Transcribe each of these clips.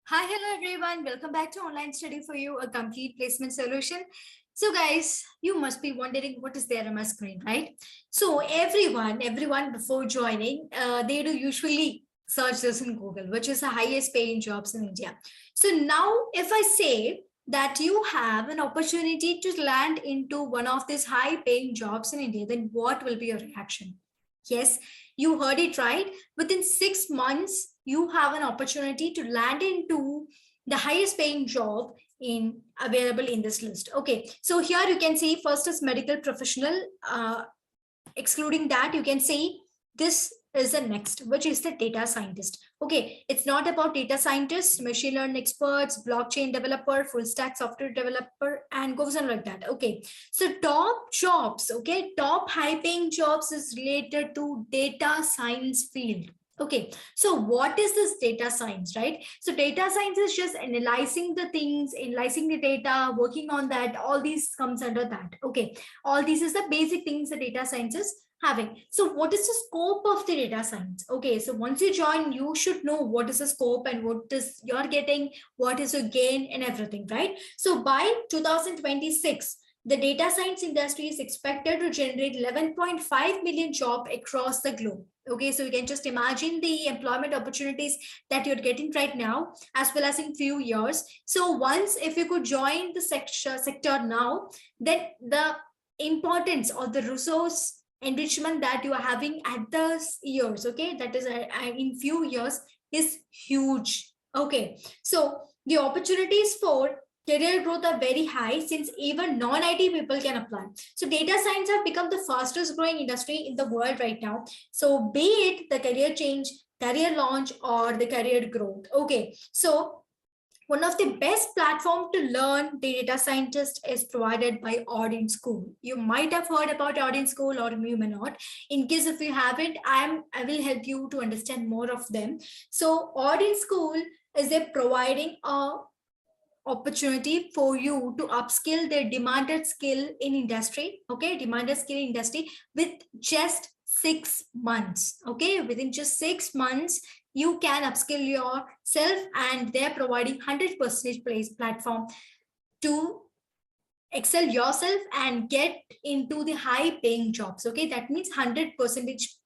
Hi, hello everyone. Welcome back to Online Study for You, a complete placement solution. So guys, you must be wondering what is there on my screen, right? So everyone before joining, they do usually search this in Google, which is the highest paying jobs in India. So now if I say that you have an opportunity to land into one of these high paying jobs in India, then what will be your reaction? Yes, you heard it right. Within 6 months, you have an opportunity to land into the highest paying job in available in this list. Okay, so here you can see first is medical professional. Excluding that, you can see this is the next, which is the data scientist. Okay, it's not about data scientists, machine learning experts, blockchain developer, full stack software developer, and goes on like that. Okay, so top jobs, okay, top high paying jobs is related to data science field. Okay, so what is this data science, right? So data science is just analyzing the things, analyzing the data, working on that. All these comes under that. Okay, all these is the basic things the data science is having. So what is the scope of the data science? Okay, so once you join, you should know what is the scope and what is you're getting, what is your gain and everything, right? So by 2026, the data science industry is expected to generate 11.5 million jobs across the globe. Okay, so you can just imagine the employment opportunities that you're getting right now, as well as in few years. So once, if you could join the sector now, then the importance or the resource enrichment that you are having at the years, okay, that is in few years, is huge. Okay, so the opportunities for career growth are very high since even non-IT people can apply. So data science have become the fastest growing industry in the world right now. So be it the career change, career launch, or the career growth. Okay, so one of the best platform to learn data scientist is provided by OdinSchool. You might have heard about OdinSchool or you may not. In case if you haven't, I will help you to understand more of them. So OdinSchool is a providing a opportunity for you to upskill their demanded skill in industry. Okay, demanded skill in industry with just 6 months. Okay, within just 6 months you can upskill yourself, and they're providing 100% place platform to excel yourself and get into the high paying jobs. Okay, that means 100%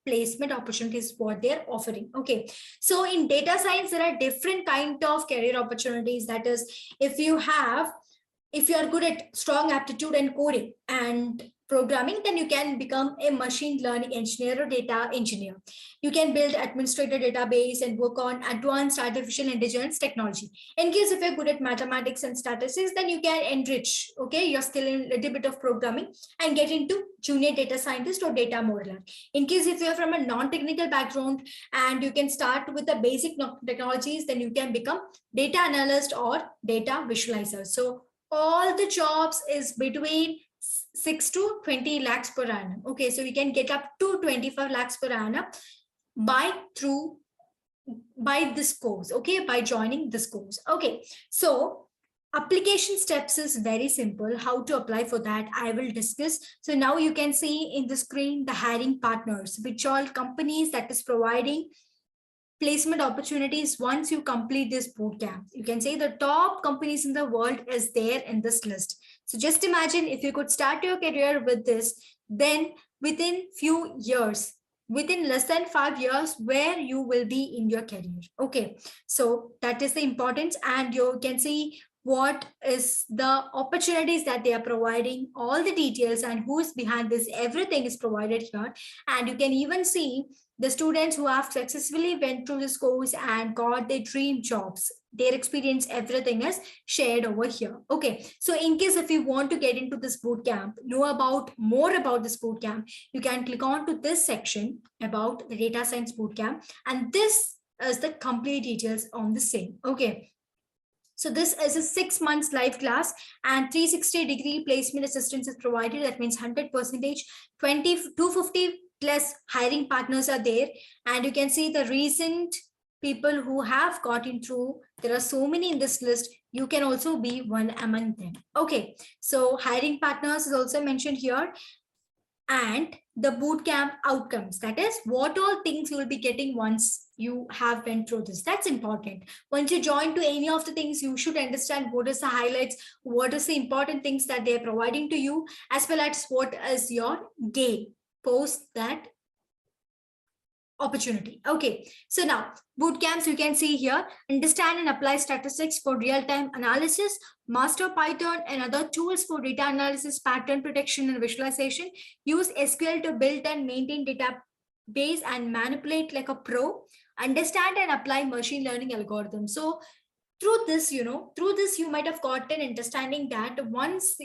placement opportunities what they're offering. Okay, so in data science there are different kind of career opportunities. That is, if you are good at strong aptitude and coding and programming, then you can become a machine learning engineer or data engineer. You can build administrative database and work on advanced artificial intelligence technology. In case if you're good at mathematics and statistics, then you can enrich, okay, your skill in a little bit of programming and get into junior data scientist or data modeler. In case if you're from a non-technical background and you can start with the basic technologies, then you can become data analyst or data visualizer. So all the jobs is between 6 to 20 lakhs per annum. Okay, so we can get up to 25 lakhs per annum by this course. Okay, by joining this course. Okay, so application steps is very simple. How to apply for that I will discuss. So now you can see in the screen the hiring partners, which all companies that is providing placement opportunities once you complete this bootcamp. You can say the top companies in the world is there in this list. So just imagine if you could start your career with this, then within few years, within less than 5 years, where you will be in your career. Okay, so that is the importance, and you can see what is the opportunities that they are providing, all the details and who is behind this, everything is provided here. And you can even see the students who have successfully went through this course and got their dream jobs, their experience, everything is shared over here. Okay, so in case if you want to get into this boot camp, know about more about this boot camp, you can click on to this section about the data science boot camp, and this is the complete details on the same. Okay, so this is a 6 months live class and 360-degree placement assistance is provided. That means 100%, 250 plus hiring partners are there. And you can see the recent people who have gotten through. There are so many in this list. You can also be one among them. Okay, so hiring partners is also mentioned here. And the bootcamp outcomes, that is what all things you will be getting once you have went through this. That's important. Once you join to any of the things, you should understand what is the highlights, what is the important things that they're providing to you, as well as what is your gain post that opportunity. Okay, so now boot camps, you can see here: understand and apply statistics for real-time analysis, master Python and other tools for data analysis, pattern prediction and visualization, use SQL to build and maintain database and manipulate like a pro, understand and apply machine learning algorithms. So through this, you might have got an understanding that once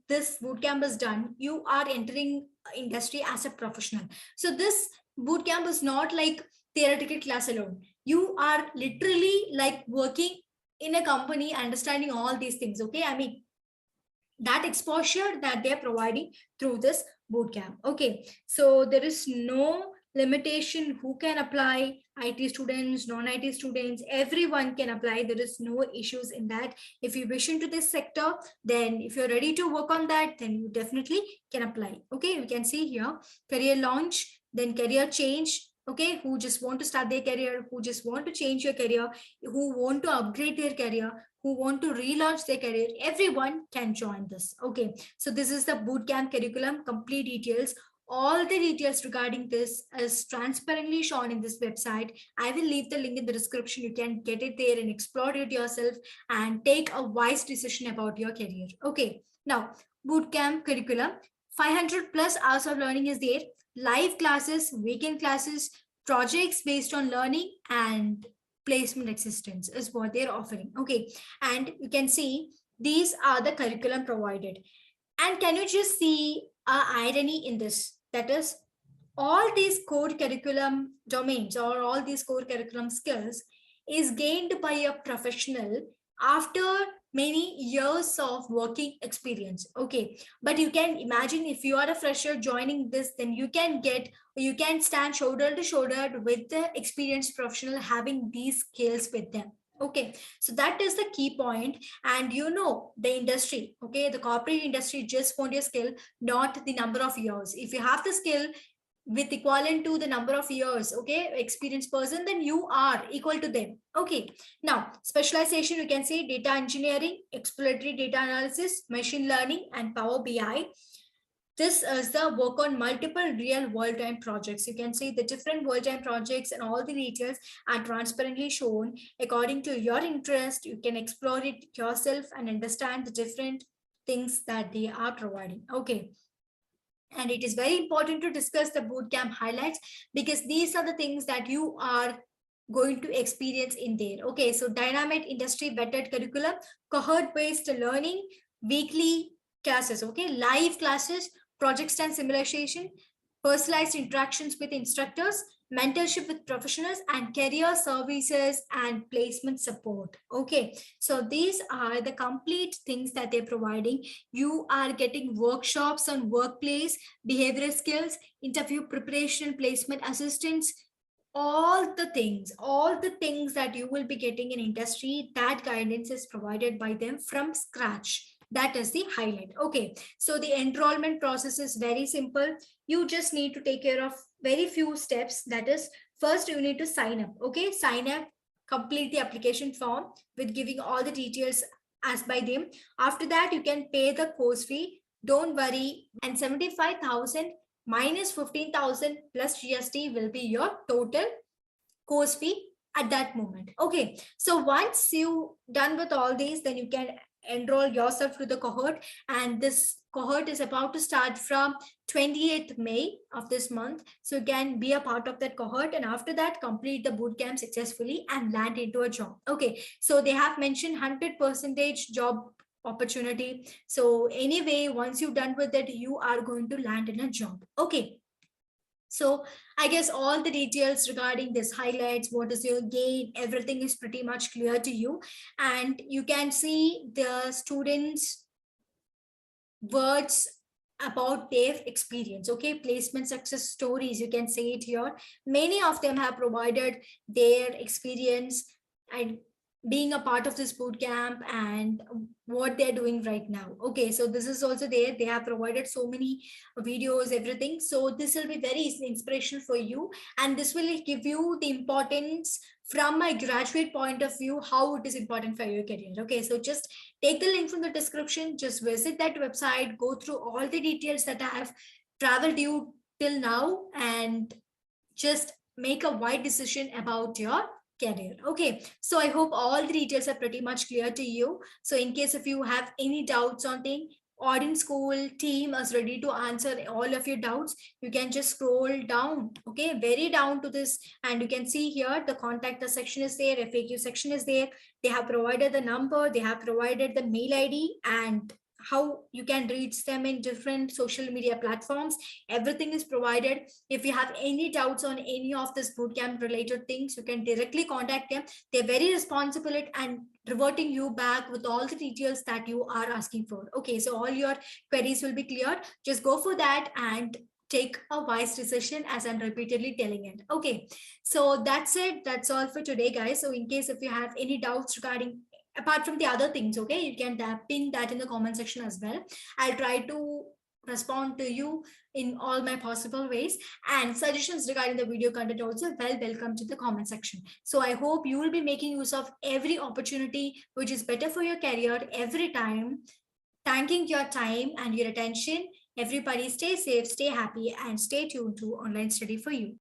this bootcamp is done, you are entering industry as a professional. So this bootcamp is not like theoretical class alone. You are literally like working in a company, understanding all these things. Okay, I mean, that exposure that they're providing through this bootcamp. Okay, so there is no limitation who can apply. IT students, non-IT students, everyone can apply. There is no issues in that. If you wish into this sector, then if you're ready to work on that, then you definitely can apply. Okay, you can see here career launch, then career change. Okay, who just want to start their career, who just want to change your career, who want to upgrade their career, who want to relaunch their career, everyone can join this. Okay, so this is the bootcamp curriculum, complete details. All the details regarding this is transparently shown in this website. I will leave the link in the description. You can get it there and explore it yourself and take a wise decision about your career. Okay, now bootcamp curriculum, 500 plus hours of learning is there, live classes, weekend classes, projects based on learning, and placement assistance is what they're offering. Okay, and you can see these are the curriculum provided. And can you just see a irony in this? That is, all these core curriculum domains or all these core curriculum skills is gained by a professional after many years of working experience. Okay, but you can imagine if you are a fresher joining this, then you can stand shoulder to shoulder with the experienced professional having these skills with them. Okay, so that is the key point. And the industry, okay, the corporate industry just want your skill, not the number of years. If you have the skill with equivalent to the number of years, okay, experienced person, then you are equal to them. Okay, now specialization, you can say data engineering, exploratory data analysis, machine learning, and Power BI. This is the work on multiple real world time projects. You can see the different world time projects and all the details are transparently shown according to your interest. You can explore it yourself and understand the different things that they are providing. Okay. And it is very important to discuss the bootcamp highlights because these are the things that you are going to experience in there. Okay, so dynamic industry vetted curriculum, cohort based learning, weekly classes, okay, live classes, projects and simulation, personalized interactions with instructors, mentorship with professionals, and career services and placement support. Okay, so these are the complete things that they're providing. You are getting workshops on workplace, behavioral skills, interview preparation, placement assistance, all the things that you will be getting in industry, that guidance is provided by them from scratch. That is the highlight. Okay, so the enrollment process is very simple. You just need to take care of very few steps. That is, first you need to sign up. Okay, sign up, complete the application form with giving all the details as by them. After that, you can pay the course fee. Don't worry, and 75,000 minus 15,000 plus GST will be your total course fee at that moment. Okay, so once you done with all these, then you can enroll yourself to the cohort, and this cohort is about to start from 28th May of this month. So you can be a part of that cohort, and after that complete the bootcamp successfully and land into a job. Okay, so they have mentioned 100% job opportunity. So anyway, once you're done with it, you are going to land in a job. Okay, so I guess all the details regarding this highlights, what is your gain, everything is pretty much clear to you. And you can see the students' words about their experience. Okay, placement success stories, you can say it here. Many of them have provided their experience and being a part of this boot camp and what they're doing right now. Okay, so this is also there. They have provided so many videos, everything. So this will be very inspirational for you, and this will give you the importance from my graduate point of view, how it is important for your career. Okay, so just take the link from the description, just visit that website, go through all the details that I have traveled you till now, and just make a wide decision about your career. Okay, so I hope all the details are pretty much clear to you. So in case if you have any doubts on thing, OdinSchool team is ready to answer all of your doubts. You can just scroll down, okay, very down to this, and you can see here the contact us section is there, FAQ section is there. They have provided the number, they have provided the mail ID, and how you can reach them in different social media platforms. Everything is provided. If you have any doubts on any of this bootcamp related things, you can directly contact them. They're very responsible and reverting you back with all the details that you are asking for. Okay, so all your queries will be cleared. Just go for that and take a wise decision, as I'm repeatedly telling it. Okay, so that's it. That's all for today, guys. So in case if you have any doubts regarding apart from the other things, okay, you can pin that in the comment section as well. I'll try to respond to you in all my possible ways, and suggestions regarding the video content also welcome to the comment section. So I hope you will be making use of every opportunity which is better for your career every time. Thanking your time and your attention. Everybody stay safe, stay happy, and stay tuned to Online Study for You.